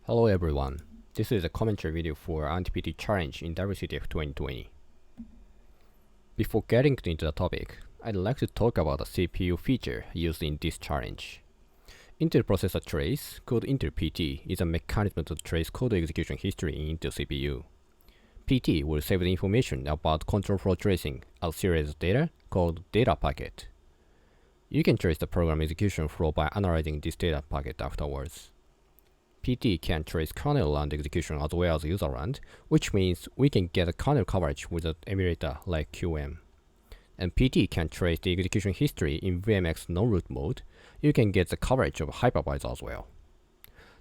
Hello everyone, this is a commentary video for Anti-PT challenge in WCTF2020. Before getting into the topic, I'd like to talk about a CPU feature used in this challenge. Intel Processor Trace, called Intel PT, is a mechanism to trace code execution history in Intel CPU. PT will save the information about control flow tracing as series data called data packet. You can trace the program execution flow by analyzing this data packet afterwards. PT can trace kernel land execution as well as user land, which means we can get a kernel coverage with an emulator like QM. And PT can trace the execution history in VMX non-root mode. You can get the coverage of hypervisor as well.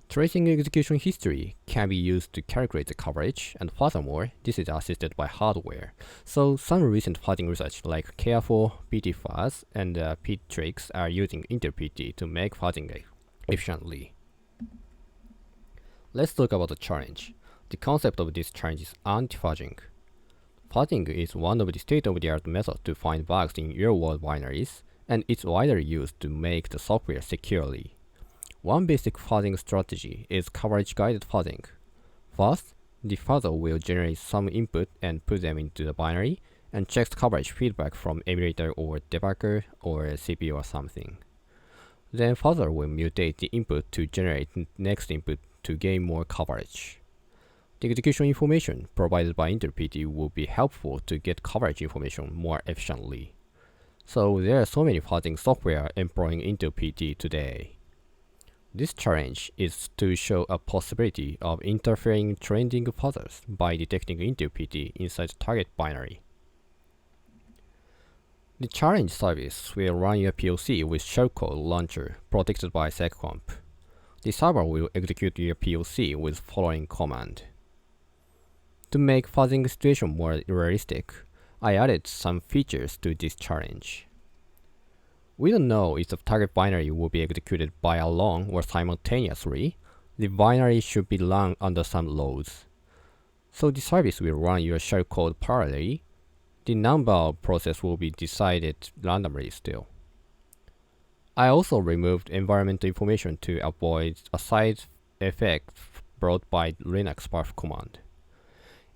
Tracing execution history can be used to calculate the coverage, and furthermore, this is assisted by hardware. So some recent fuzzing research like Careful, PT Fuzz, and Ptrix are using Intel PT to make fuzzing efficiently. Let's talk about the challenge. The concept of this challenge is anti-fuzzing. Fuzzing is one of the state-of-the-art methods to find bugs in real-world binaries, and it's widely used to make the software securely. One basic fuzzing strategy is coverage-guided fuzzing. First, the fuzzer will generate some input and put them into the binary, and checks coverage feedback from emulator or debugger or CPU or something. Then fuzzer will mutate the input to generate next input to gain more coverage. The execution information provided by Intel PT will be helpful to get coverage information more efficiently. So there are so many fuzzing software employing Intel PT today. This challenge is to show a possibility of interfering trending fuzzers by detecting Intel PT inside the target binary. The challenge service will run your POC with shellcode launcher protected by seccomp. The server will execute your POC with following command. To make fuzzing situation more realistic, I added some features to this challenge. We don't know if the target binary will be executed by alone or simultaneously. The binary should be run under some loads. So the service will run your shellcode parallelly. The number of processes will be decided randomly still. I also removed environmental information to avoid a side effect brought by Linux perf command.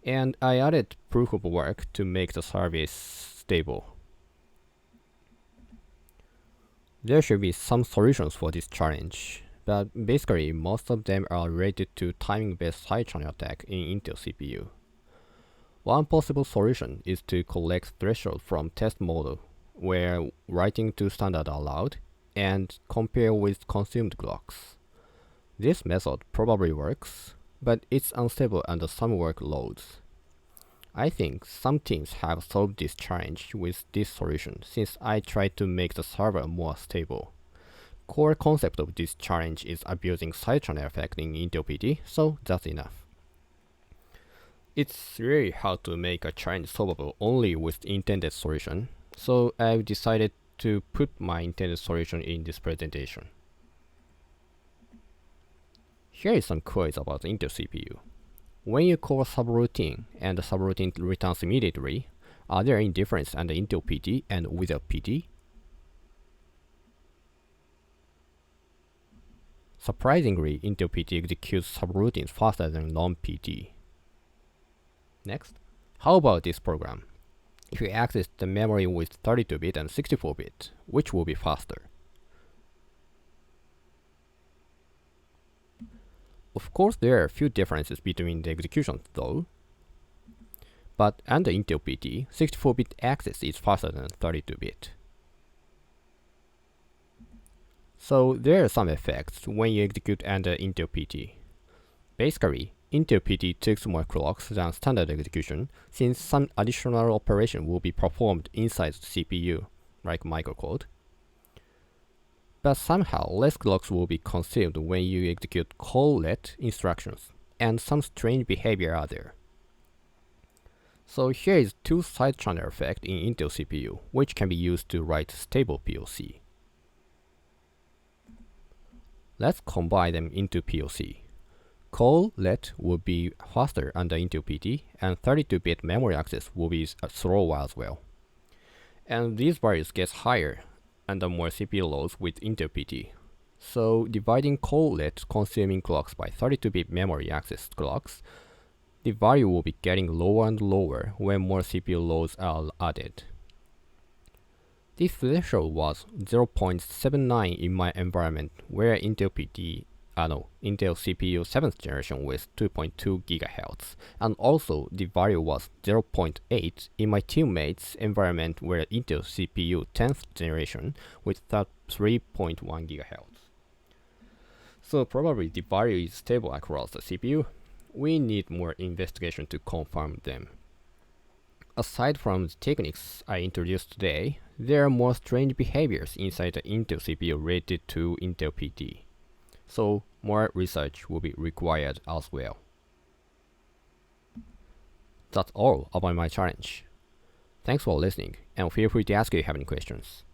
And I added proof of work to make the service stable. There should be some solutions for this challenge, but basically most of them are related to timing-based side-channel attack in Intel CPU. One possible solution is to collect threshold from test model, where writing to standard are allowed, and compare with consumed clocks. This method probably works, but it's unstable under some workloads. I think some teams have solved this challenge with this solution since I tried to make the server more stable. Core concept of this challenge is abusing side-channel effect in Intel PT, so that's enough. It's really hard to make a challenge solvable only with intended solution, so I've decided to put my intended solution in this presentation. Here is some quiz about Intel CPU. When you call a subroutine and the subroutine returns immediately, are there any difference under Intel PT and without PT? Surprisingly, Intel PT executes subroutines faster than non-PT. Next, how about this program? If you access the memory with 32-bit and 64-bit, which will be faster? Of course, there are a few differences between the executions though. But under Intel PT, 64-bit access is faster than 32-bit. So there are some effects when you execute under Intel PT. Basically, Intel PT takes more clocks than standard execution since some additional operation will be performed inside the CPU, like microcode. But somehow less clocks will be consumed when you execute call-let instructions, and some strange behavior are there. So here is two side-channel effect in Intel CPU, which can be used to write stable POC. Let's combine them into POC. Call-let will be faster under Intel PT, and 32-bit memory access will be slower as well. And these values get higher under more CPU loads with Intel PT. So dividing cold consuming clocks by 32-bit memory access clocks, the value will be getting lower and lower when more CPU loads are added. This threshold was 0.79 in my environment where Intel CPU 7th generation with 2.2 GHz, and also the value was 0.8 in my teammates' environment where Intel CPU 10th generation with 3.1 GHz. So probably the value is stable across the CPU. We need more investigation to confirm them. Aside from the techniques I introduced today, there are more strange behaviors inside the Intel CPU related to Intel PT. So more research will be required as well. That's all about my challenge. Thanks for listening, and feel free to ask if you have any questions.